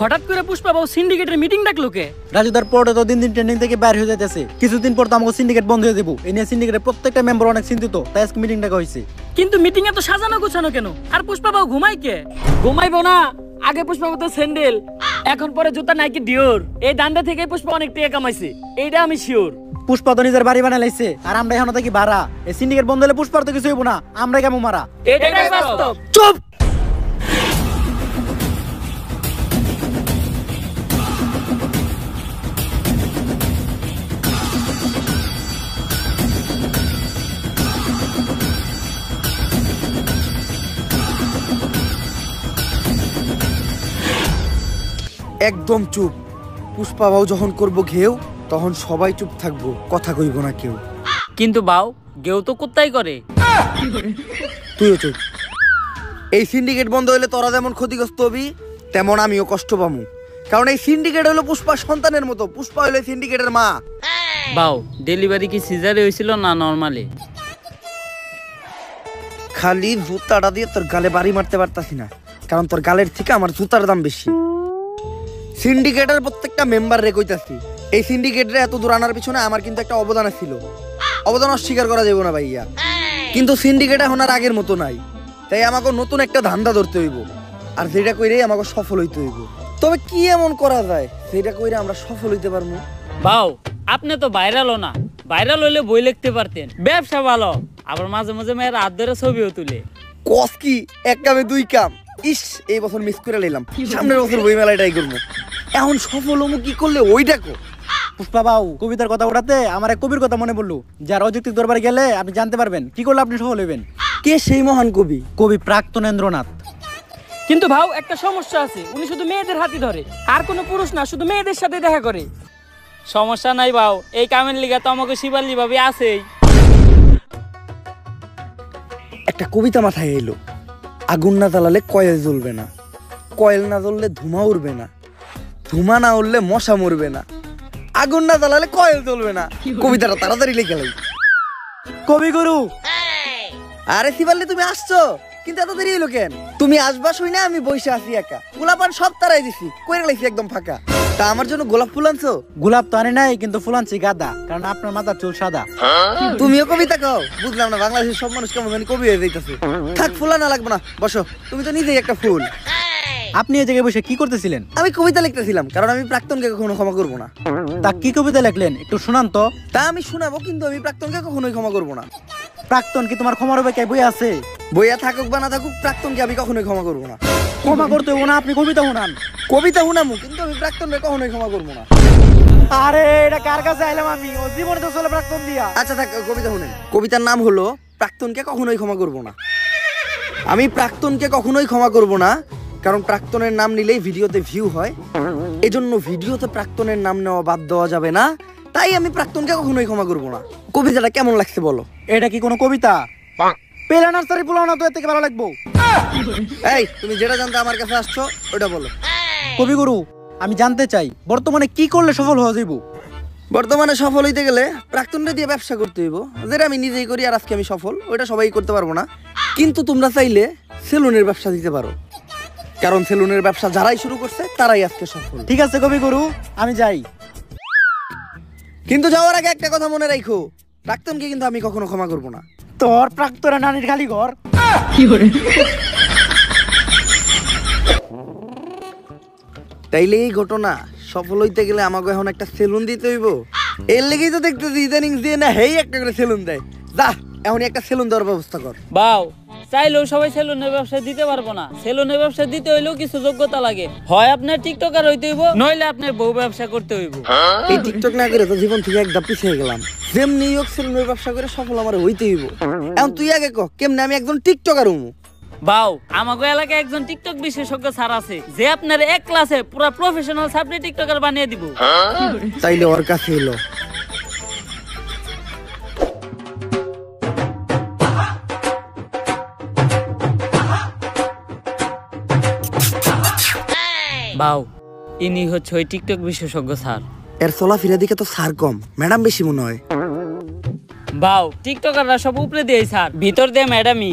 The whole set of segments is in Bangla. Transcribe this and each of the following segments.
হঠাৎ করে পুষ্পা বাবু সিন্ডিকেটের মিটিং ডাকলো কে? রাজুদার পরে তো দিন দিন ট্রেন্ডিং থেকে বাইরে হয়ে যাইতেছে, কিছুদিন পর তো আমাকে সিন্ডিকেট বন্ধ হয়ে যাবো। এই নিয়ে সিন্ডিকেটের প্রত্যেকটা মেম্বার অনেক চিন্তিত, তাই আজকে মিটিং ডাকা হয়েছে। কিন্তু মিটিং এ তো সাজানো গোছানো কেন? আর পুষ্পা বাবু ঘুমাই কে? ঘুমাইবো না, আগে পুষ্পা তো স্যান্ডেল, এখন পরে জুতা নাইকি ডিওর। এই দান্ডা থেকে পুষ্পা অনেক টাকা কামাইছে, এইটা আমি শিওর। পুষ্পা তো নিজের বাড়ি বানাই লাইছে, আর আমরা এখন থাকি ভাড়া। এই সিন্ডিকেট বন্ধ হলে পুষ্পার তো কিছু হইব না, আমরা কেমন মারা। এটাই বাস্তব। চুপ! একদম চুপ। পুষ্পা বাবু যখন করবো ঘেউ, তখন সবাই চুপ থাকবো, কথা কইব না কেউ। কিন্তু বাউ গেও তো কুত্তাই করে। তুইও চুপ। এই সিন্ডিকেট বন্ধ হইলে তোরা যেমন ক্ষতিগ্রস্ত হবি, তেমন আমিও কষ্ট পাবো। কারণ এই সিন্ডিকেট হলো পুষ্পা সন্তানের মতো, পুষ্পা হইলো সিন্ডিকেটের মা। বাউ ডেলিভারি কি সিজারে হয়েছিল না নরমালি? খালি জুতাটা দিয়ে তোর গালে বাড়ি মারতে পারতাছি না, কারণ তোর গালের থেকে আমার জুতার দাম বেশি। সিন্ডিকেটের প্রত্যেকটা মেম্বার রে কইতাছি, এই সিন্ডিকেটরে এত দূর আনার পিছনে আমার কিন্তু একটা অবদান ছিল। অবদান অস্বীকার করা যাবে না ভাইয়া। কিন্তু সিন্ডিকেট এখন আর আগের মতো নাই, তাই আমাকে নতুন একটা ধান্দা ধরতে হইব, আর যেটা কইরেই আমাকে সফল হইতে হইব। তবে কি এমন করা যায় সেটা কইরে আমরা সফল হইতে পারবো? বাউ আপনি তো ভাইরালও না, ভাইরাল হইলে বই লিখতে পারতেন। ব্যবসা ভালো, আবার মাঝে মাঝে মেয়ের হাত ধরে ছবিও তুলে। কস কি এক কামে দুই কাম। ইস, এই বছর মিস করে নিলাম, সামনের বছর বই মেলায় ট্রাই করবো। এখন সফল হবো কি করলে ওই দেখো। পুষ্পা বাবু কবিতার কথা ওঠাতে আমার এক কবির কথা মনে পড়লো, যার অযৌক্তিক দরবারে গেলে আপনি জানতে পারবেন কি করলে আপনি সফল হইবেন। কে সেই মহান কবি? কবি প্রাক্তনেন্দ্রনাথ। কিন্তু ভাও একটা সমস্যা আছে, উনি শুধু মেয়েদের হাতই ধরে, আর কোনো পুরুষ না, শুধু মেয়েদের সাথে দেখা করে। সমস্যা নাই বাউ, এই কামের লিগা তো আমাকে শিবালি ভাবি আছেই। একটা কবিতা মাথায় এলো, আগুন না জ্বালালে কয়েল জ্বলবে না, কয়েল না জ্বললে ধুমা উড়বে না, ধুমা না উড়লে মশা মরবে না, আগুন না জ্বালালে কয়েল জ্বলবে না। কবিতাটা তাড়াতাড়ি লিখে লাই। কবিগুরু! আরে শিবাল্লি তুমি আসছো, কিন্তু এত দেরি হলো কেন? তুমি আসবা শুই না আমি বসে আছি একা, গোলাপান সব তারাই দিছি, কইরা লাইছি একদম ফাঁকা। তা আমার জন্য গোলাপ ফুল আনছো? গোলাপ তো আনে নাই, কিন্তু ফুল আনছি গাঁদা, কারণ আপনার মাথার চুল সাদা। তুমিও কবিতা কও? বুঝলাম না, বাংলাদেশের সব মানুষ কেমন জানি কবি হয়ে যাইতেছে। থাক, ফুল আনা লাগবে না, বসো। তুমি তো নিজেই একটা ফুল। আপনি এই জায়গায় বসে কি করতেছিলেন? আমি কবিতা লিখতেছিলাম, কারণ আমি প্রাক্তনকে কখনো ক্ষমা করবো না। তা কি কবিতা লিখলেন একটু শোনান তো। তা আমি শোনাবো, কিন্তু আমি প্রাক্তনকে কখনোই ক্ষমা করবো না। প্রাক্তন কি তোমার ক্ষমার হবে? কে বই আছে? বইয়া থাকুক বা না থাকুক, প্রাক্তনকে আমি কখনোই ক্ষমা করবো না। ক্ষমা করতে হবো না, আপনি কবিতা শোনান। কবিতা শুনামু, কিন্তু আমি প্রাক্তনকে কখনোই ক্ষমা করবো না। আরে এটা কার কাছে আইলাম আমি? ও জীবনে তো চলে প্রাক্তন দিয়া। আচ্ছা থাক, কবিতা শুনেন। কবিতার নাম হলো প্রাক্তনকে কখনোই ক্ষমা করবো না। আমি প্রাক্তনকে কখনোই ক্ষমা করবো না, কারণ প্রাক্তনের নাম নিলেই ভিডিওতে ভিউ হয়, এজন্য ভিডিওতে প্রাক্তনের নাম নেওয়া বাদ দেওয়া যাবে না। তাই আমি প্রাক্তনকে কখনোই ক্ষমা করবো না। কবিতাটা কেমন লাগছে বলো? এটা কি কোনো কবিতা? পেলা নার্সারি পোলাও না তো এর থেকে ভালো লাগবো। এই তুমি যেটা জানতে আমার কাছে আসছো ওটা বলো। কবিগুরু, আমি জানতে চাই বর্তমানে কি করলে সফল হওয়া যাইব? বর্তমানে সফল হইতে গেলে প্রাক্তনটা দিয়ে ব্যবসা করতে হইব, যেটা আমি নিজেই করি, আর আজকে আমি সফল, ওইটা সবাই করতে পারবো না। কিন্তু তোমরা চাইলে সেলুনের ব্যবসা দিতে পারো, কারণ সেলুনের ব্যবসা যারাই শুরু করছে তারাই আজকে সফল। ঠিক আছে কবিগুরু, আমি যাই। কিন্তু যাওয়ার আগে একটা কথা মনে রাখো, প্রাক্তনকে কিন্তু আমি কখনো ক্ষমা করবো না। তোর প্রাক্তনের নানির খালি ঘর। তাইলে এই ঘটনা সফল হইতে গেলে আমাকে এখন একটা সেলুন দিতে হইব। এর লেগেই তো দেখতেছি ইদানিং দিয়ে না হেই একটা করে সেলুন দেয়। যা এখনই একটা সেলুন দেওয়ার ব্যবস্থা কর। বাউ চাইলেও সবাই সেলুনের ব্যবসা দিতে পারবো না। সেলুনের ব্যবসা দিতে হইলেও কিছু যোগ্যতা লাগে, হয় আপনার টিকটকার হইতে হইব, নইলে আপনার বউ ব্যবসা করতে হইব। এই টিকটক না করে তো জীবন থেকে একদম পিছিয়ে গেলাম। যেমনি হোক সেলুনের ব্যবসা করে সফল আমার হইতে হইব। এখন তুই আগে ক, কেমনে আমি একজন টিকটকার হমু? বাউ আমাগো এলাকায় একজন টিকটক বিশেষজ্ঞ স্যার আছে, যে আপনার এক ক্লাসে পুরো প্রফেশনাল সাবজেক্ট টিকটকার বানিয়ে দিব। তাইলে ওর কাছে এলো। বাউ ইনি হচ্ছে ওই টিকটক বিশেষজ্ঞ স্যার। এর চলাফেরা দিকে তো স্যার কম, ম্যাডাম বেশি মনে হয়। বাউ টিকটকাররা সব উপরে দিয়ে স্যার, ভিতর দিয়ে ম্যাডামই।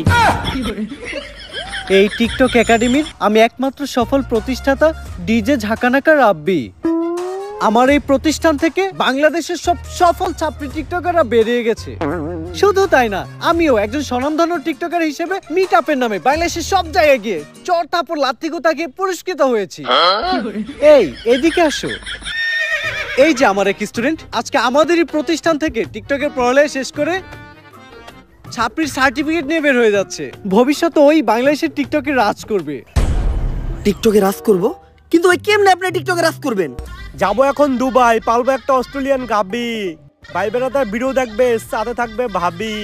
এই টিকটক একাডেমির আমি একমাত্র সফল প্রতিষ্ঠাতা ডিজে ঝাঁকানাকা রাব্বি। আমার এই প্রতিষ্ঠান থেকে বাংলাদেশের সব সফল ছাত্রী টিকটকাররা বেরিয়ে গেছে। শুধু তাই না, আমিও একজন স্বনামধন্য টিকটকার হিসেবে মিট আপের নামে বাংলাদেশের সব জায়গায় গিয়ে চর থাপড় লাত্তিগুতা গিয়ে পুরস্কৃত হয়েছি। এই এদিকে আসো। এই যে আমার এক স্টুডেন্ট আজকে আমাদেরই প্রতিষ্ঠান থেকে টিকটকের পড়ালেখা শেষ করে ছাত্রীর সার্টিফিকেট নিয়ে বের হয়ে যাচ্ছে। ভবিষ্যতে ওই বাংলাদেশের টিকটকে রাজ করবে। টিকটকে রাজ করব? কিন্তু ওই কেমনে আপনি টিকটকে রাজ করবেন? যাবো এখন দুবাই, পালবো একটা অস্ট্রেলিয়ান গাবি, ভাই বেড়াতার ভিডিও দেখবে, সাথে থাকবে ভাবি।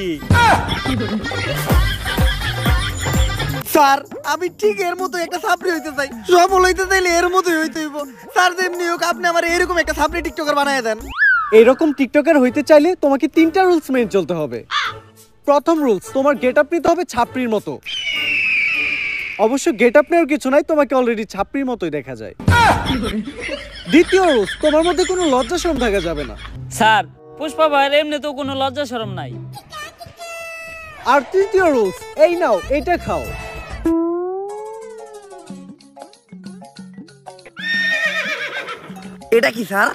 স্যার আমি ঠিক এর মতো একটা ছাত্রী হইতে চাই, সফল হইতে চাইলে এর মতোই হইতে হইব। স্যার যেমনি হোক আপনি আমার এরকম একটা ছাত্রী টিকটকার বানায় দেন। এইরকম টিকটকার হইতে চাইলে তোমাকে 3টা রুলস মেনে চলতে হবে। প্রথম রুলস, তোমার গেট আপ নিতে হবে ছাপড়ির মতো। অবশ্য গেট আপ নেওয়ার কিছু নাই, তোমাকে অলরেডি ছাপড়ির মতোই দেখা যায়। দ্বিতীয় রুলস, তোমার মধ্যে কোনো লজ্জা শরম থাকা যাবে না। স্যার পুষ্পা ভাইয়ের এমনি তো কোনো লজ্জা শরম নাই। আর তৃতীয় রুলস, এই নাও এটা খাও। এটা কি স্যার?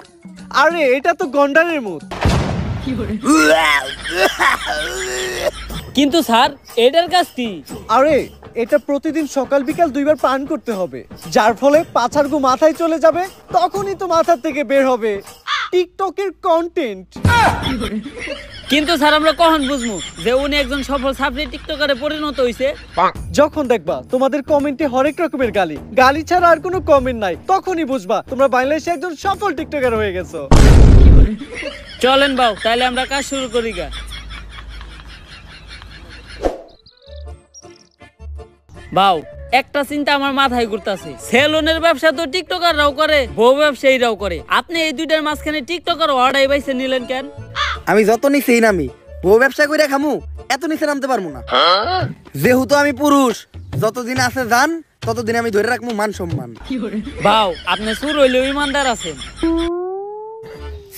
আরে এটা তো গন্ডারের মুখ। কিন্তু স্যার এটার কাজ কি? আরে এটা প্রতিদিন সকাল বিকাল 2বার পান করতে হবে, যার ফলে পাছার গু মাথায় চলে যাবে, তখনই তো মাথা থেকে বের হবে টিকটকের কন্টেন্ট। কিন্তু স্যার আমরা কখন বুঝবো যে উনি একজন সফল ছাত্রী টিকটকারে পরিণত হইছে? যখন দেখবা তোমাদের কমেন্টে হরেক রকমের গালি, গালি ছাড়া আর কোনো কমেন্ট নাই, তখনই বুঝবা তোমরা বাংলাদেশে একজন সফল টিকটকার হয়ে গেছো। চলেন বাউ, তাহলে আমরা কাজ শুরু করি গা। বাউ একটা চিন্তা আমার মাথায় ঘুরতাছে, সেলুনের ব্যবসা তো টিকটকাররাও করে, বউ ব্যবসায়ীরাও করে, আপনি এই দুইটার মাঝখানে টিকটকার অর্ডার বাইছে নিলেন কেন? আমি যত নিচেই নামি, বউ ব্যবসা করে খামু, এত নিচে নামতে পারবো না। যেহেতু আমি পুরুষ, যতদিন আছে যান ততদিন আমি ধরে রাখবো মান সম্মান। বাউ আপনি সুর হইলেও ইমানদার আছেন।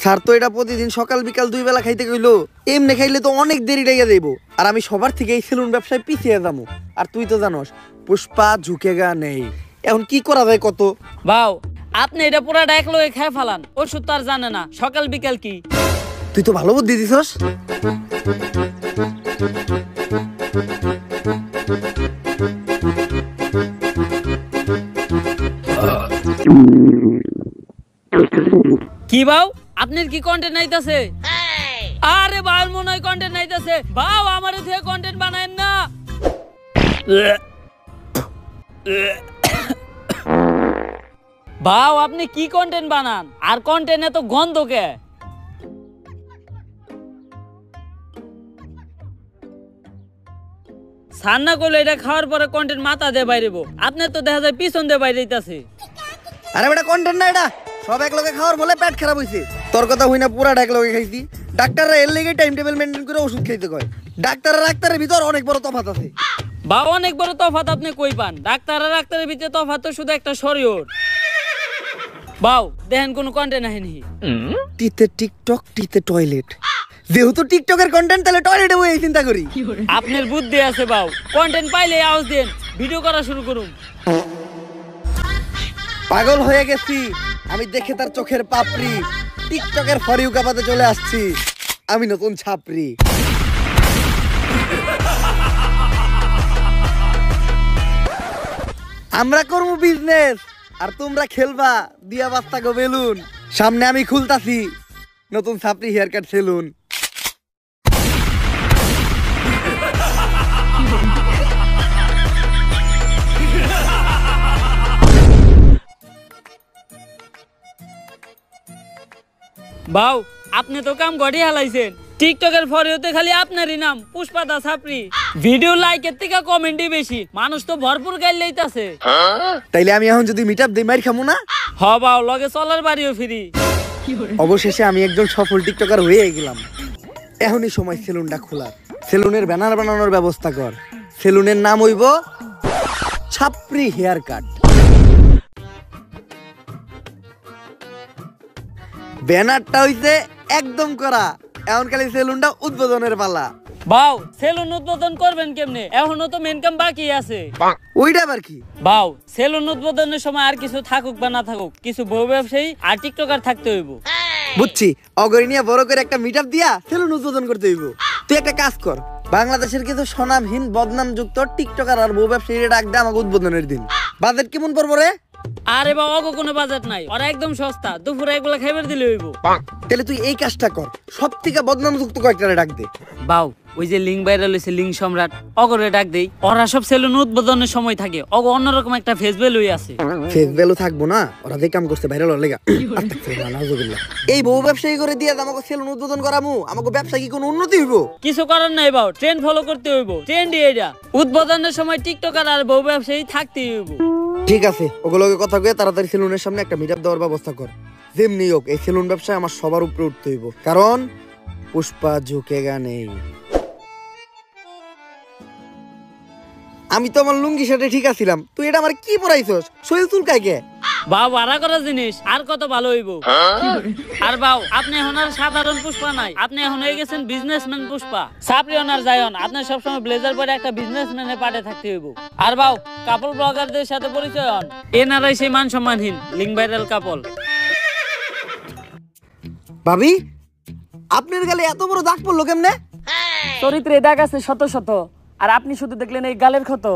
স্যার তো এটা প্রতিদিন সকাল বিকাল 2 বেলা খাইতে কইলো, এমনি খাইলে তো অনেক দেরি লেগে যাইব, আর আমি সবার থেকে এই সেলুন ব্যবসায় পিছিয়ে যাবো। আর তুই তো জানোস পুষ্পা ঝুঁকেগা নেই, এখন কি করা যায় কত? বাউ আপনি এটা পুরাটা এক লগে খেয়ে ফেলান, ওষুধ তো আর জানে না সকাল বিকাল কি। তুই তো ভালো বুদ্ধি দিছস। কি বাউ আপনার কি কন্টেন্ট নাইতাছে? আরে বাউর মনে হয় কন্টেন্ট নাইতাছে। বাউ আমারে থেকে কন্টেন্ট বানায়েন না। বাউ আপনি কি কন্টেন্ট বানান, আর কন্টেন্ট এত গন্ধ কে? সান্না করলে এটা খাওয়ার পরে কন্টেন্ট মাথা দিয়ে বাইরেবো, আপনার তো দেখা যায় পিছন দিয়ে বাইরেইতাছে। আরে বেটা কন্টেন্ট না এটা, সব এক লগে খাওয়ার বলে পেট খারাপ হইছে। তোর কথা হই না, পুরাটা এক লগে খাইছি। ডাক্তাররা এর লেগে টাইম টেবিল মেইনটেইন করে ওষুধ খাইতে কয়। ডাক্তারের ভিতর অনেক বড় তফাৎ আছে। বাবা অনেক বড় তফাৎ আপনি কই পান? ডাক্তার আর ডাক্তারের ভিতরে তফাৎ তো শুধু একটা শরীর। বাউ দেখেন কোন কন্টেন্ট আহেনি। টিতে টিকটক, টিতে টয়লেট। যেহেতু টিকটকের কন্টেন্ট, তাহলে টয়লেটে বই চিন্তা করি। আপনার বুদ্ধি আছে বাউ, কন্টেন্ট পাইলে আওয়াজ দেন, ভিডিও করা শুরু করুন। পাগল হয়ে গেছি আমি দেখে তার চোখের পাপড়ি, টিকটকের ফর ইউ কাপাতে চলে আসছি আমি নতুন ছাপরি। আমরা করবো বিজনেস আর তোমরা খেলবা দিয়া বাস্তা গো বেলুন। সামনে আমি খুলতাছি নতুন ছাপরি হেয়ার কাট সেলুন। বাউ আপনি তো কাম গড়িয়ে হালাইছেন, টিকটকের ফরিওতে খালি আপনারই নাম পুষ্পা দা ছাপরি। ভিডিও লাইকের থেকে কমেন্টই বেশি, মানুষ তো ভরপুর গাইল লইতাছে। তাইলে আমি এখন যদি মিট আপ দিই মার খামু না? হ বাউ লগে চলার বাড়িও ফিরি। অবশেষে আমি একজন সফল টিকটকার হয়ে গেলাম। এখনই সময় সেলুনটা খোলার। সেলুনের ব্যানার বানানোর ব্যবস্থা কর। সেলুনের নাম হইব ছাপরি হেয়ার কাট। ব্যানারটা হইছে একদম করা, এখন খালি সেলুনটা উদ্বোধনের পালা। বাউ সেলুন উদ্বোধন করবেন কেমনে? এখনো তো মেন কাম বাকি আছে। ওইটা আবার কি? বাউ সেলুন উদ্বোধনের সময় আর কিছু থাকুক বা না থাকুক, কিছু বউ ব্যবসায়ী আর টিকটকার থাকতে হইব। বুঝছি, অগরি নিয়ে বড় করে একটা মিট আপ দিয়া সেলুন উদ্বোধন করতে হইব। তুই একটা কাজ কর, বাংলাদেশের কিছু স্বনামহীন বদনামযুক্ত টিকটকার আর বউ ব্যবসায়ীরা ডাক দে আমাকে উদ্বোধনের দিন। বাজেট কেমন পড়বো রে? আরে বাবা অগো কোনো বাজেট নাই, ওরা একদম সস্তা, দুপুরে একবেলা খাইবার দিলে হইব। তাহলে তুই এই কাজটা কর, সব থেকে বদনামযুক্ত কয়েকটা ডাক দে। বাউ ওই যে লিঙ্ক ভাইরাল হইছে লিঙ্ক সম্রাট, অগরে ডাক দেই। ওরা সব সেলুন উদ্বোধনের সময় থাকে, অগ অন্যরকম একটা ফেস ভ্যালু আছে। ফেস ভ্যালু থাকবো না, ওরা যে কাম করছে ভাইরাল হলে এই বউ ব্যবসায়ী করে দিয়ে আমাকে সেলুন উদ্বোধন করামু, আমাকে ব্যবসা কি কোনো উন্নতি হইব? কিছু করার নাই বাউ, ট্রেন্ড ফলো করতে হইব। ট্রেন্ড এইটা, উদ্বোধনের সময় টিকটকার আর বউ ব্যবসায়ী থাকতেই হইব। ঠিক আছে, ওগুলোকে কথা কয়ে তাড়াতাড়ি সেলুনের সামনে একটা মিটআপ দেওয়ার ব্যবস্থা কর। যেমনি হোক এই সেলুন ব্যবসায় আমার সবার উপরে উঠতে হইব, কারণ পুষ্পা ঝুঁকেগা নেই। আমি তো আমার লুঙ্গি শার্টে ঠিক আছিলাম, তুই এটা আমার কি পরাইছস? শরীর চুলকায় কে? বাউ ভাড়া করা জিনিস আর কত ভালো হইব। আর বাউ আপনি এখন আর সাধারণ পুষ্পা নাই, আপনি এখন হয়ে গেছেন বিজনেসম্যান পুষ্পা। সাপ্রিয়ন আর জায়ন, আপনি সবসময় ব্লেজার পরে একটা বিজনেসম্যানের পাটে থাকতে হইব। আর বাউ কাপল ব্লগারদের সাথে পরিচয় হন, এনারাই সেই মান সম্মানহীন লিঙ্ক ভাইরাল কাপল। ভাবি, আপনার গালে এত বড় দাগ পড়লো কেমনে? চরিত্রে দাগ আছে শত শত, আর আপনি শুধু দেখলেন এই গালের ক্ষত।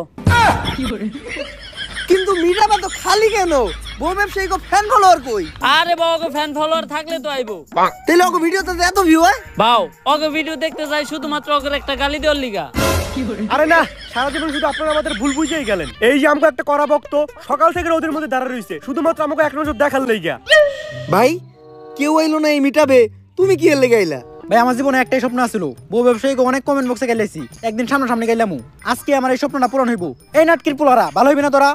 কিন্তু মিটাবা তো খালি কেন? বউ ব্যবসায়ী কো ফ্যান ফলোয়ার কই? আরে বাবা ফ্যান ফলোয়ার থাকলে তো আইবো। তাহলে ওকে ভিডিওতে এত ভিউ হয়? বাউ ওকে ভিডিও দেখতে যাই শুধুমাত্র ওকে একটা গালি দেওয়ার লিগা। আরে না, সারা জীবন শুধু আপনারা আমাদের ভুল বুঝেই গেলেন। এই যে আমাকে একটা করা ভক্ত সকাল থেকে ওদের মধ্যে দাঁড়া রইছে শুধুমাত্র আমাকে এক নজর দেখার লাইগা। ভাই কেউ আইলো না এই মিটাবে, তুমি কি এর লেগে আইলা? ভাই আমার জীবনে একটাই স্বপ্ন আছিল, বউ ব্যবসায়ীকে অনেক কমেন্ট বক্সে গেলেছি, একদিন সামনাসামনি গেলাম। আজকে আমার এই স্বপ্নটা পূরণ হইব। এই নাটকির পোলারা ভালো হইবি না তোরা?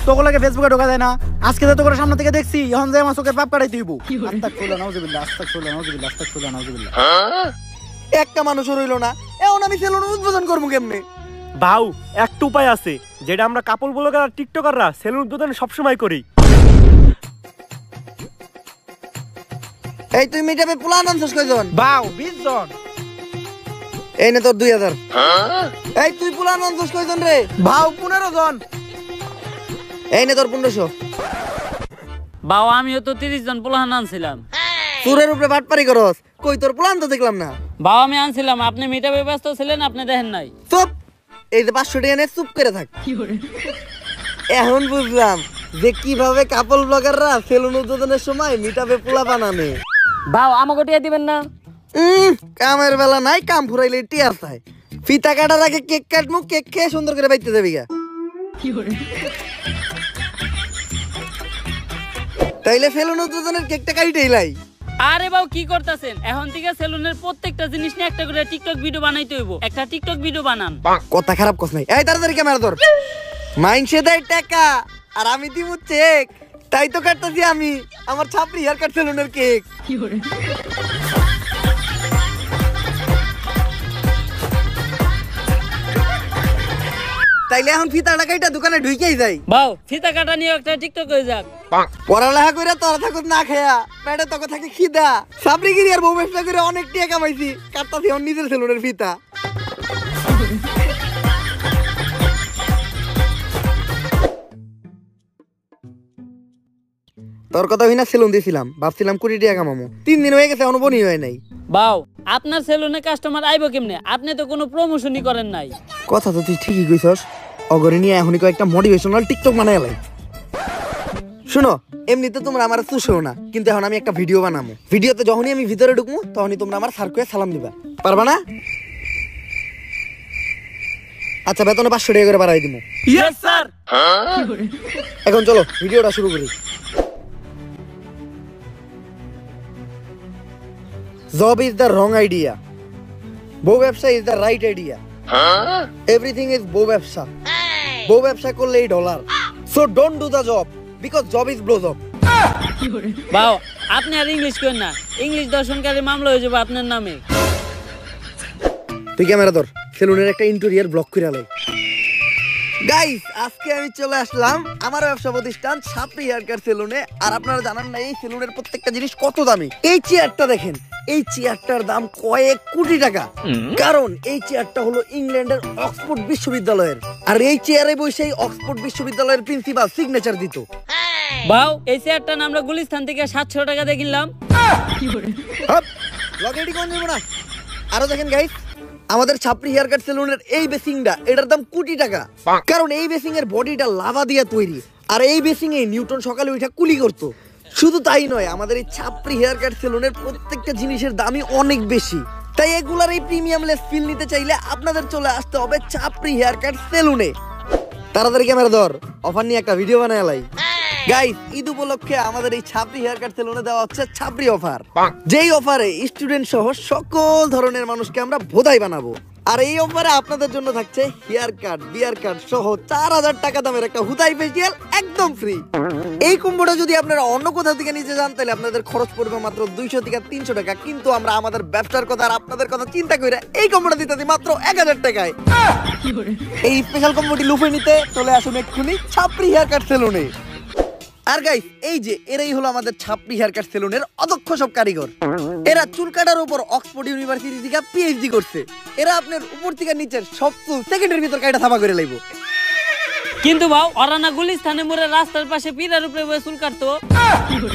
তোগুলোকে ফেসবুকে ঢোকা যায় না, আজকে তো তোকে সামনে থেকে দেখছি, এখন যে আমার চোখের পাপ কাটাই দিব। আস্তাগফিরুল্লাহ নাউযুবিল্লাহ, আস্তাগফিরুল্লাহ নাউযুবিল্লাহ, আস্তাগফিরুল্লাহ নাউযুবিল্লাহ। একটা মানুষ রইলো না, এখন আমি সেলুন উদ্বোধন করবো কেমনে? ভাউ একটা উপায় আছে, যেটা আমরা কাপল ব্লগার আর টিকটকাররা সেলুন উদ্বোধন সবসময় করি। এই তুই মিটাবে প্ল্যান আনছস কয়জন? বাউ 20 জন। এই নে তোর 2000। এই তুই প্ল্যান আনছস কয়জন রে? বাউ 15 জন। এই নে তোর 1500। বাউ আমিও তো 30 জন পোলাহান আনছিলাম। চুরের উপরে বাটপারি করস, কই তোর প্ল্যান তো দেখলাম না। বাউ আমি আনছিলাম, আপনি মিটাবে ব্যস্ত ছিলেন, আপনি দেখেন নাই। চুপ, এই যে 500 টাকা নে, চুপ করে থাক। এখন বুঝলাম যে কিভাবে কাপল ব্লগাররা সেলুন উদ্বোধনের সময় মিটাবে পোলা বানানে। বাউ আমাকে টিয়া দিবেন না? কামের বেলা নাই, কাম ফুরাইলে টিয়ার চাই। ফিতা কাটার আগে কেক কাটমু, কেক খেয়ে সুন্দর করে বাইতে যাবি গা। তাইলে সেলুন উদ্বোধনের কেকটা কাইটেই লাই। আরে বাউ কি করতেছেন? এখন থেকে সেলুনের প্রত্যেকটা জিনিস নিয়ে একটা করে টিকটক ভিডিও বানাইতে হইব। একটা টিকটক ভিডিও বানান। কথা খারাপ কস নাই। এই তাড়াতাড়ি ক্যামেরা ধর। মাইনসে দেয় টাকা আর আমি দিমু চেক, তাই তো কাটতেছি আমি আমার ছাপরি হেয়ার কাট সেলুনের কেক। তাইলে এখন ফিতা টাকাইটা দোকানে ঢুকেই যাই। বাউ ফিতা কাটা নিয়ে একটা টিকটক হয়ে যাক। পড়ালেখা করে তোরা থাকুক না খেয়া, পেটে তোকে থাকে খিদা। সাবরিগিরি আর বউ ব্যবসা করে অনেক টাকা কামাইছি, কাটতাছি আমার নিজের সেলুনের ফিতা। তোর কথা হই না, সেলুন দিয়েছিলাম, ভাবছিলাম 20 টাকা কামামো। 3 দিন হয়ে গেছে, অনুবনি হয় নাই। বাউ আপনার সেলুনে কাস্টমার আইবো কেমনে? আপনি তো কোনো প্রমোশনই করেন নাই। কথা তো তুই ঠিকই কইছস, অগরে নিয়ে এখনই কয়েকটা মোটিভেশনাল টিকটক বানাই লাই। শুনো, এমনিতে তোমরা আমার চুষো না, কিন্তু এখন আমি একটা ভিডিও বানাবো। ভিডিওতে যখনই আমি ভিতরে ঢুকবো তখনই তোমরা আমার সার্কুয়ে সালাম দিবা, পারবা না? আচ্ছা, বেতনে 500 টাকা করে বাড়াই দিব। Yes sir. এখন চলো ভিডিওটা শুরু করি। Job is the wrong idea. বউ ব্যবসা is the right idea. Everything is বউ ব্যবসা। বউ ব্যবসা করলেই dollar. So don't do the job because job is blow job. বাউ আপনি আর ইংলিশ করেন না, ইংলিশ দর্শনকারী মামলা হয়ে যাবে আপনার নামে। তুই ক্যামেরা ধর, সেলুনের একটা ইন্টেরিয়র ব্লক করে লাই। গাইস আজকে আমি চলে আসলাম আমার ব্যবসা প্রতিষ্ঠান ছাপরি হেয়ার কাট সেলুনে। আর আপনারা জানেন না এই সেলুনের প্রত্যেকটা জিনিস কত দামি। এই চেয়ারটা দেখেন, এই চেয়ারটার দাম কয়েক কোটি টাকা, কারণ এই চেয়ারটা হলো ইংল্যান্ডের অক্সফোর্ড বিশ্ববিদ্যালয়ের। আর এই চেয়ারে বসে অক্সফোর্ড বিশ্ববিদ্যালয়ের প্রিন্সিপাল সিগনেচার দিত। বাউ এই চেয়ারটা আমরা গুলিস্তান থেকে 700 টাকা দিয়ে কিনলাম। আরো দেখেন গাইস, আমাদের ছাপরি হেয়ার কাট সেলুনের এই বেসিংটা, এটার দাম কোটি টাকা, কারণ এই বেসিং এর বডিটা লাভা দিয়ে তৈরি। আর এই বেসিং এ নিউটন সকালে উঠে কুলি করতো। শুধু তাই নয়, আমাদের এই ছাপরি হেয়ার কাট সেলুনের প্রত্যেকটা জিনিসের দামই অনেক বেশি। তাই এগুলার এই প্রিমিয়াম লেস ফিল নিতে চাইলে আপনাদের চলে আসতে হবে ছাপরি হেয়ার কাট সেলুনে। তাড়াতাড়ি ক্যামেরা ধর, অফার নিয়ে একটা ভিডিও বানায় লাই। গাইস ঈদ উপলক্ষে আমাদের এই ছাপরি হেয়ার কাট সেলুনে দেওয়া হচ্ছে ছাপরি অফার, যেই অফারে স্টুডেন্ট সহ সকল ধরনের মানুষকে আমরা ভোদাই বানাবো। আর এই অফারে আপনাদের জন্য থাকছে হেয়ার কাট, বিয়ার কাট সহ 4000 টাকা দামের একটা হুদাই ফেসিয়াল একদম ফ্রি। এই কম্বোটা যদি আপনারা অন্য কোথাও থেকে নিতে যান তাহলে আপনাদের খরচ পড়বে মাত্র 200 থেকে 300 টাকা, কিন্তু আমরা আমাদের ব্যবসার কথা আর আপনাদের কথা চিন্তা করে এই কম্বোটা দিতে দিই মাত্র 1000 টাকায়। এই স্পেশাল কম্বোটি লুফে নিতে চলে আসুন এক্ষুনি ছাপরি হেয়ার কাট সেলুনে। আর গাইস এই যে এরাই হলো আমাদের ছাপরি হেয়ার কাট সেলুনের অদক্ষ সব কারিগর। এরা চুল কাটার উপর অক্সফোর্ড ইউনিভার্সিটি থেকে পিএইচডি করছে। এরা আপনার উপর থেকে নিচের সব চুল সেকেন্ডের ভিতর কাটা থাপা করে লাইবো। কিন্তু বাউ অরানা গুলিস্তানে মোরে রাস্তার পাশে পিরার উপরে বসে চুল কাটতো।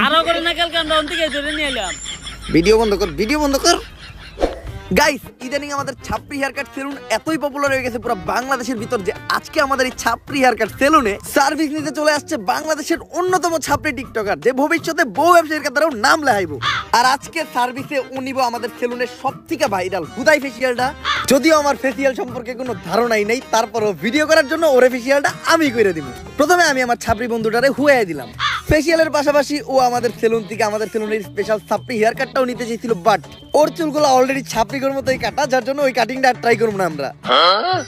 আরো করে না কালকে আমরা অন্তিকে ধরে নিয়ে এলাম। ভিডিও বন্ধ কর, ভিডিও বন্ধ কর। গাইস ইদানিং আমাদের ছাপরি হেয়ার কাট সেলুন এতই পপুলার হয়ে গেছে পুরো বাংলাদেশের ভিতর যে আজকে আমাদের এই ছাপরি হেয়ার কাট সেলুনে সার্ভিস নিতে চলে আসছে বাংলাদেশের অন্যতম ছাপরি টিকটকার, যে ভবিষ্যতে বহু ব্যবসায়ীর দ্বারাও নাম লেখাইবো। আর আজকে সার্ভিসে ও নিব আমাদের সেলুনের সবথেকে ভাইরাল হুদাই ফেসিয়ালটা। যদিও আমার ফেসিয়াল সম্পর্কে কোনো ধারণাই নেই, তারপরও ভিডিও করার জন্য ওরে ফেসিয়ালটা আমি করে দিব। প্রথমে আমি আমার ছাপরি বন্ধুটারে হুয়াই দিলাম। ফেসিয়ালের পাশাপাশি ও আমাদের সেলুন থেকে আমাদের সেলুনের স্পেশাল ছাপরি হেয়ার কাটটাও নিতে চেয়েছিল, বাট ওর চুলগুলো অলরেডি ছাপরির মতোই কাটা, যার জন্য ওই কাটিংটা ট্রাই করবো না আমরা।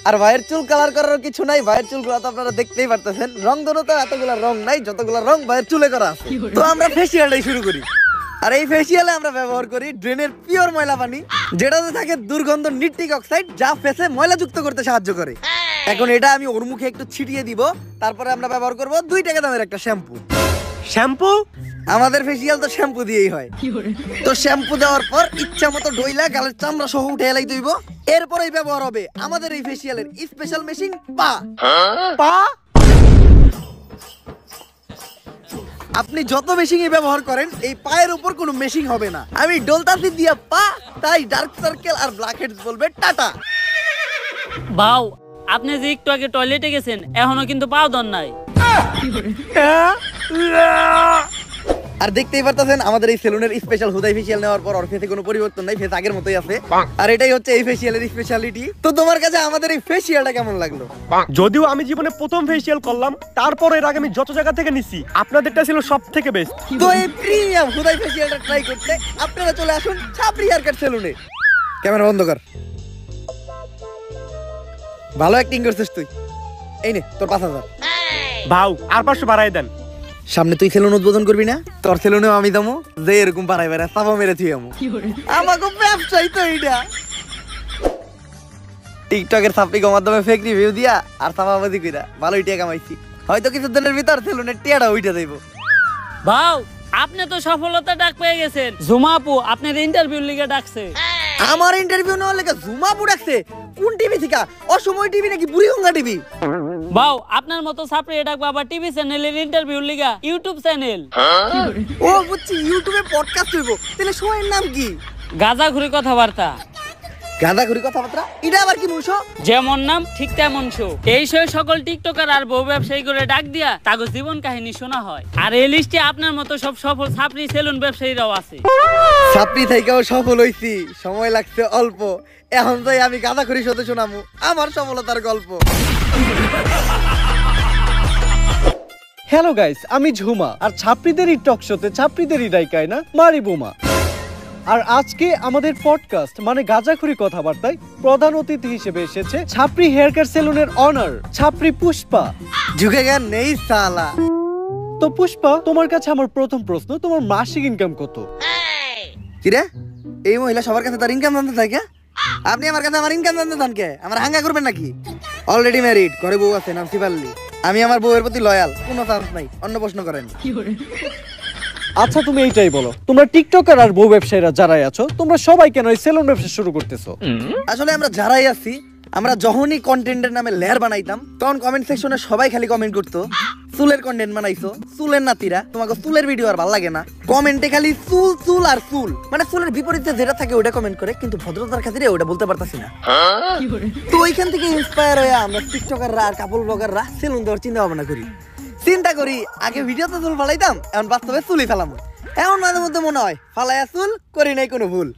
আর ভাইয়ের চুল কালার করার কিছু নাই, ভাইয়ের চুলগুলো তো আপনারা দেখতেই পারতেছেন। রং ধরো তো এতগুলো রং নাই, যতগুলো রং ভাইয়ের চুলে করা আছে। তো আমরা ফেসিয়ালটাই শুরু করি। আর এই ফেসিয়ালে আমরা ব্যবহার করি ড্রেনের পিওর ময়লা পানি, যেটাতে থাকে দুর্গন্ধ নিট্রিক অক্সাইড, যা ফেসে ময়লা যুক্ত করতে সাহায্য করে। এখন এটা আমি ওর মুখে একটু ছিটিয়ে দিব, তারপরে আমরা ব্যবহার করব 2 টাকা দামের একটা শ্যাম্পু। শ্যাম্পু? আমাদের ফেসিয়াল তো শ্যাম্পু দিয়েই হয়। তো শ্যাম্পু দেওয়ার পর ইচ্ছা মতো ডইলা গালের চামড়া সহ উঠে এলাই দইব। এরপরেই ব্যবহার হবে আমাদের এই ফেসিয়ালের স্পেশাল মেশিন পা। পা? আপনি যত মেশিন ব্যবহার করেন এই পায়ের উপর কোনো মেশিন হবে না। আমি ডলতাছি দিয়া পা, তাই ডার্ক সার্কেল আর ব্ল্যাক হেডস বলবে টাটা। বাউ আপনি যে একটু আগে টয়লেটে গেছেন এখনো কিন্তু পাও দন নাই। আর দেখতেই পারতেছেন আমাদের এই সেলুনের স্পেশাল হুদাই ফেসিয়াল নেওয়ার পর ওর ফেসে কোনো পরিবর্তন নাই, ফেস আগের মতোই আছে। আর এটাই হচ্ছে এই ফেসিয়ালের স্পেশালিটি। তো তোমার কাছে আমাদের এই ফেসিয়ালটা কেমন লাগলো? যদিও আমি জীবনে প্রথম ফেসিয়াল করলাম, তারপর এর আগে আমি যত জায়গা থেকে নিছি আপনাদেরটা ছিল সব থেকে বেস্ট। তো এই প্রিমিয়াম হুদাই ফেসিয়ালটা ট্রাই করতে আপনারা চলে আসুন ছাপরি হেয়ার কাট সেলুনে। ক্যামেরা বন্ধ কর। ভালো অ্যাক্টিং করছিস তুই। এই নে তোর 5000। ভাও আর 500 বাড়াই দেন। সামনে তুই সেলুন উদ্বোধন করবি না? তোর সেলুনেও আমি দামো যে এরকম পাড়াই বেড়া চাপা মেরে থুই আমু। আমাকে ব্যবসায়ী তো এইটা। টিকটকের সাপড়ির মাধ্যমে ফেক রিভিউ দিয়া আর চাপাবাজি কইরা ভালোই টাকা কামাইছি। হয়তো কিছু দিনের ভিতর সেলুনের টিয়াটা উইটা যাইব। বাউ আপনি তো সফলতা ডাক পেয়ে গেছেন। ঝুমা আপু আপনার ইন্টারভিউ লিগে ডাকছে। আমার ইন্টারভিউ নেওয়ার লেগে ঝুমা আপু ডাকছে? কোন টিভি থেকে? অসময় টিভি নাকি বুড়িগঙ্গা টিভি? বাউ আপনার মতো ছাপরি ডাকবো আবার টিভি চ্যানেলের ইন্টারভিউ লিগা ইউটিউব চ্যানেল। ও বুঝছি, ইউটিউবে পডকাস্ট হইব। তাহলে শোয়ের নাম কি? গাঁজাখুরি কথাবার্তা। গাঁজাখুরি কথাবার্তা? এটা আবার কি মুশো? যেমন নাম ঠিক তেমন শো। এই শো সকল টিকটকার আর বউ ব্যবসায়ী করে ডাক দিয়া তাগো জীবন কাহিনী শোনা হয়। আর এই লিস্টে আপনার মতো সব সফল ছাপরি সেলুন ব্যবসায়ীরাও আছে। ছাপরি থেকেও সফল হইছি, সময় লাগছে অল্প। এখন যাই আমি গাঁজাখুরি শোতে শোনামু আমার সফলতার গল্প। হ্যালো গাইস, আমি ঝুমা, আর ছাপরিদেরই টক শোতে ছাপরিদেরই ডাইকায় না মারি বোমা। আর আজকে আমাদের পডকাস্ট মানে গাঁজাখুরি কথাবার্তায় প্রধান অতিথি হিসেবে এসেছে ছাপরি হেয়ার কাট সেলুনের অনার ছাপরি পুষ্পা। ঝুঁকে গেন নেই সালা। তো পুষ্পা, তোমার কাছে আমার প্রথম প্রশ্ন, তোমার মাসিক ইনকাম কত? কিরে, এই মহিলা সবার কাছে তার ইনকাম জানতে থাকে? আপনি আমার কাছে আমার ইনকাম জানতে চান কে? আমার হাঙ্গা করবেন নাকি? অলরেডি ম্যারিড, ঘরে বউ আছে, নাম শিবাল্লি। আমি আমার বউয়ের প্রতি লয়াল, কোনো চান্স নাই। অন্য প্রশ্ন করেন। আচ্ছা তুমি এইটাই বলো, তোমরা টিকটকার আর বউ ব্যবসায়ীরা যারাই আছো, তোমরা সবাই কেন এই সেলুন ব্যবসা শুরু করতেছো? আসলে আমরা যারাই আছি, আমরা যখনই কন্টেন্টের নামে লেয়ার বানাইতাম, তখন কমেন্ট সেকশনে সবাই খালি কমেন্ট করতো, চুলের কন্টেন্ট বানাইছো, চুলের নাতিরা, তোমাকে চুলের ভিডিও আর ভালো লাগে না। কমেন্টে খালি চুল চুল আর চুল, মানে চুলের বিপরীতে যেটা থাকে ওটা কমেন্ট করে, কিন্তু ভদ্রতার খাতিরে ওটা বলতে পারতাছি না। তো ওইখান থেকে ইন্সপায়ার হয়ে আমরা টিকটকাররা আর কাপল ব্লগাররা সেলুন দেওয়ার চিন্তা ভাবনা করি। চিন্তা করি আগে ভিডিওতে চুল ফালাইতাম, এখন বাস্তবে চুলই ফেলাম। এমন মাঝে মধ্যে মনে হয় ফালাইয়া চুল করি নাই কোনো ভুল।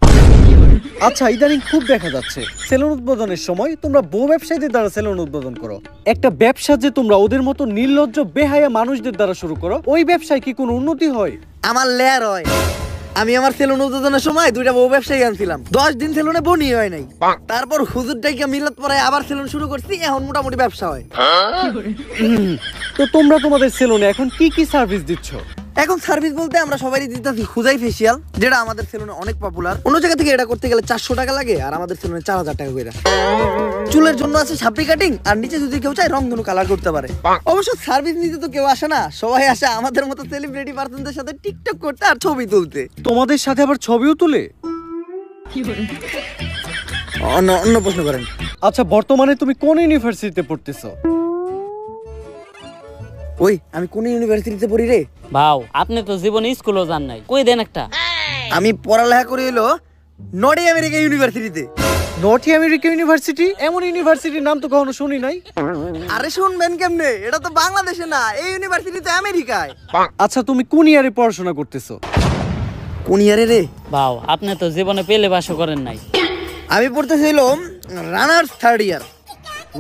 আচ্ছা ইদানিং খুব দেখা যাচ্ছে সেলুন উদ্বোধনের সময় তোমরা বউ ব্যবসায়ীদের দ্বারা সেলুন উদ্বোধন করো। একটা ব্যবসা যে তোমরা ওদের মতো নির্লজ্জ বেহায়া মানুষদের দ্বারা শুরু করো, ওই ব্যবসায় কি কোনো উন্নতি হয়? আমার লেয়ার হয়। আমি আমার সেলুন উদ্বোধনের সময় 2টা বউ ব্যবসায়ী আনছিলাম, 10 দিন সেলুনে বনি হয় নাই। তারপর হুজুর ডাইকা মিলাত পরে আবার সেলুন শুরু করছি, এখন মোটামুটি ব্যবসা হয়। তো তোমরা তোমাদের সেলুনে এখন কি কি সার্ভিস দিচ্ছ? এখন সার্ভিস বলতে আমরা সবাই দিতেছি খুদাই ফেসিয়াল, যেটা আমাদের সেলুনে অনেক পপুলার। অন্য জায়গা থেকে এটা করতে গেলে 400 টাকা লাগে, আর আমাদের সেলুনে 4000 টাকা করে। চুলের জন্য আছে সাপড়ি কাটিং, আর নিচে যদি কেউ চায় রংধনু কালার করতে পারে। অবশ্য সার্ভিস নিতে তো কেউ আসে না, সবাই আসে আমাদের মতো সেলিব্রিটি পার্সনদের সাথে টিকটক করতে আর ছবি তুলতে। তোমাদের সাথে আবার ছবিও তুলে? অন্য প্রশ্ন করেন। আচ্ছা বর্তমানে তুমি কোন ইউনিভার্সিটিতে পড়তেছো? ওই আমি কোন ইউনিভার্সিটিতে পড়ি রে? ভাও আপনি তো জীবনে স্কুলও যান নাই, কই দেন একটা। আমি পড়ালেখা করি হলো নর্থ আমেরিকা ইউনিভার্সিটিতে। North America university? এমন ইউনিভার্সিটির নাম তো কখনো শুনি নাই। আরে শুনবেন কেমনে, এটা তো বাংলাদেশে না, এই ইউনিভার্সিটিতে আমেরিকায়। আচ্ছা তুমি কোন ইয়ারে পড়াশোনা করতেছো? কোন ইয়ারে রে? ভাও আপনি তো জীবনে পেলে বাসও করেন নাই। আমি পড়তেছিলাম রানার্স 3rd ইয়ার।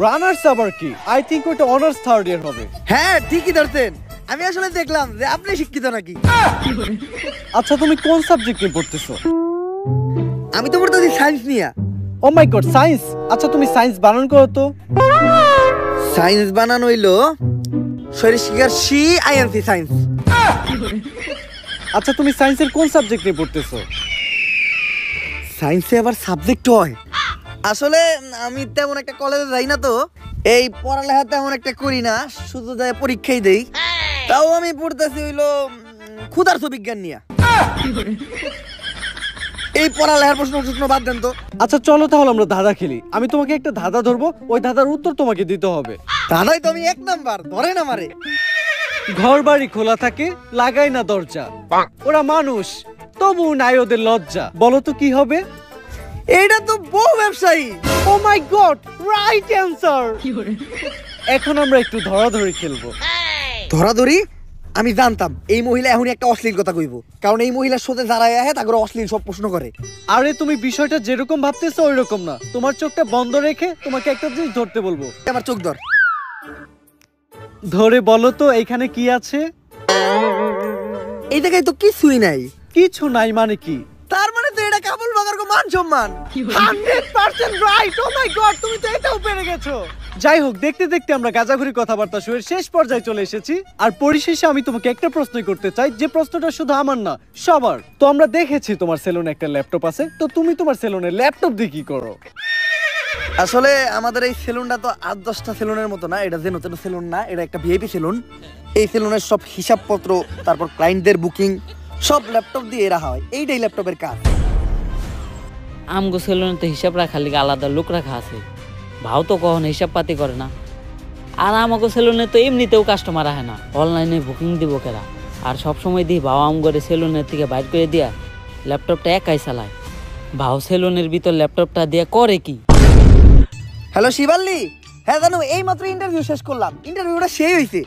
রানার্স আবার কি? আই থিংক ওটা অনার্স 3rd ইয়ার হবে। হ্যাঁ ঠিকই ধরছেন, আমি আসলে দেখলাম যে আপনি শিক্ষিত নাকি। আচ্ছা তুমি কোন সাবজেক্ট নিয়ে পড়তেছো? আমি তো পড়তেছি সায়েন্স নিয়ে। ও মাই গড, সায়েন্স! আচ্ছা তুমি সায়েন্স বানান করো তো। সায়েন্স বানানো হইলো শরীর শিকার সি আইএনসি সায়েন্স। আচ্ছা তুমি সায়েন্সের কোন সাবজেক্ট নিয়ে পড়তেছো? সায়েন্সে আবার সাবজেক্ট হয়? আসলে আমি তেমন একটা কলেজে যাই না, তো এই পড়ালেখা তেমন একটা করি না, শুধু যাই পরীক্ষাই দেই। তাও আমি পড়তেছি হইলো ক্ষুধার্ত বিজ্ঞান নিয়ে। এই পড়ালেখার প্রশ্ন বাদ দেন তো। আচ্ছা চলো তাহলে আমরা ধাঁধা খেলি। আমি তোমাকে একটা ধাঁধা ধরবো, ওই ধাঁধার উত্তর তোমাকে দিতে হবে। দাদাই তো আমি 1 নাম্বার, ধরেন আমারে। ঘর বাড়ি খোলা থাকে, লাগাই না দরজা, ওরা মানুষ তবু নাই ওদের লজ্জা, বলো তো কি হবে? এইটা তো বউ ব্যবসায়ী। ও মাই গড, রাইট অ্যানসার। এখন আমরা একটু ধরাধরি খেলবো। ধরাধরি? আমি জানতাম এই মহিলা এখনই একটা অশ্লীল কথা কইব, কারণ এই মহিলার সাথে যারা আহে তাকে অশ্লীল সব প্রশ্ন করে। আরে তুমি বিষয়টা যেরকম ভাবতেছো ওই রকম না, তোমার চোখটা বন্ধ রেখে তোমাকে একটা জিনিস ধরতে বলবো। আমার চোখ ধর। ধরে বলো তো এইখানে কি আছে? এই জায়গায় তো কিছুই নাই। কিছু নাই মানে কি? তার মানে তো এটা কাবুল বাগার কো মান সম্মান। 100% রাইট। ও মাই গড, তুমি তো এটাও পেরে গেছো। যাই হোক, দেখতে দেখতে আমরা গাজাঘুরি কথাবার্তা শুরুর শেষ পর্যায়ে চলে এসেছি। আর পরিশেষে আমি তোমাকে একটা প্রশ্নই করতে চাই, যে প্রশ্নটা শুধু আমার না সবার। তো আমরা দেখেছি তোমার সেলুনে একটা ল্যাপটপ আছে, তো তুমি তোমার সেলুনে ল্যাপটপ দিয়ে কি করো? আসলে আমাদের এই সেলুনটা তো 8-10টা সেলুনের মতো না, এটা যে নতুন সেলুন না, এটা একটা ভিআইপি সেলুন। এই সেলুনের সব হিসাবপত্র, তারপর ক্লায়েন্টদের বুকিং সব ল্যাপটপ দিয়ে রাখা হয়। এইটাই ল্যাপটপের কাজ। আমগো সেলুনে তো হিসাব রাখার লিগে আলাদা লোক রাখা আছে, ভাও তো কখনো হিসাব পাতি করে না। আর আমাগো সেলুনে তো এমনিতেও কাস্টমার আহে না, অনলাইনে বুকিং দিব কেরা। আর সবসময় দিই ভাও আমগরে সেলুনের থেকে বাইর করে দিয়া ল্যাপটপটা একাই চালায়। ভাও সেলুনের ভিতর ল্যাপটপটা দিয়ে করে কি? হ্যালো শিবাল্লি, হ্যাঁ জানো এই মাত্র ইন্টারভিউ শেষ করলাম, ইন্টারভিউটা সেই হইছে।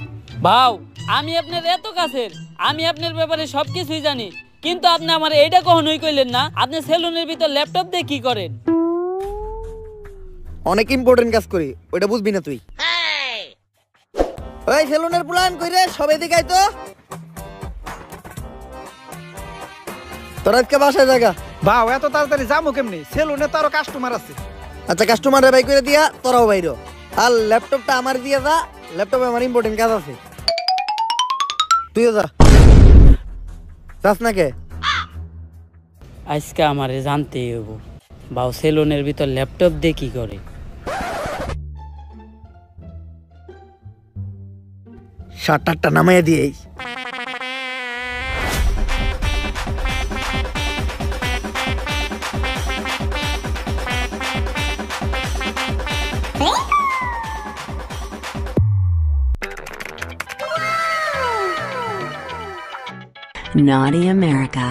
ভাও আমি আপনার এত কাছের, আমি আপনার ব্যাপারে সবকিছুই জানি, কিন্তু আপনি আমার এইটা কখনোই কইলেন না আপনি সেলুনের ভিতর ল্যাপটপ দিয়ে কি করেন। অনেক ইম্পর্টেন্ট কাজ করি, ওইটা বুঝবি না তুই। ওই সেলুনের প্ল্যান কইরে সবাই দিকে আইতো। তোরা আজকে বাসায় জায়গা। বাও এত তাড়াতাড়ি যাবো কেমনি? সেলুনে তো আরো কাস্টমার আছে। আচ্ছা কাস্টমারে বাই করে দিয়া, তোরাও বাইরো। আর ল্যাপটপটা আমার দিয়ে যা, ল্যাপটপে আমার ইম্পর্টেন্ট কাজ আছে। তুইও যা। যাস না কে? আজকে আমারে জানতেই হইব ভাও সেলুনের ভিতর ল্যাপটপ দিয়ে কি করে। শাটারটা নামাইয়া দিয়েই। Naughty America.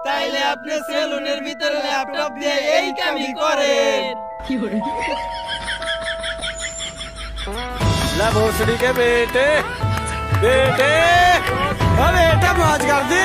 তাইলে আপনি সেলুনের ভিতরে ল্যাপটপ দিয়ে এই কামই করেন। ला भोसड़ी के बेटे बेटे अबे बेटा मौज कर दे।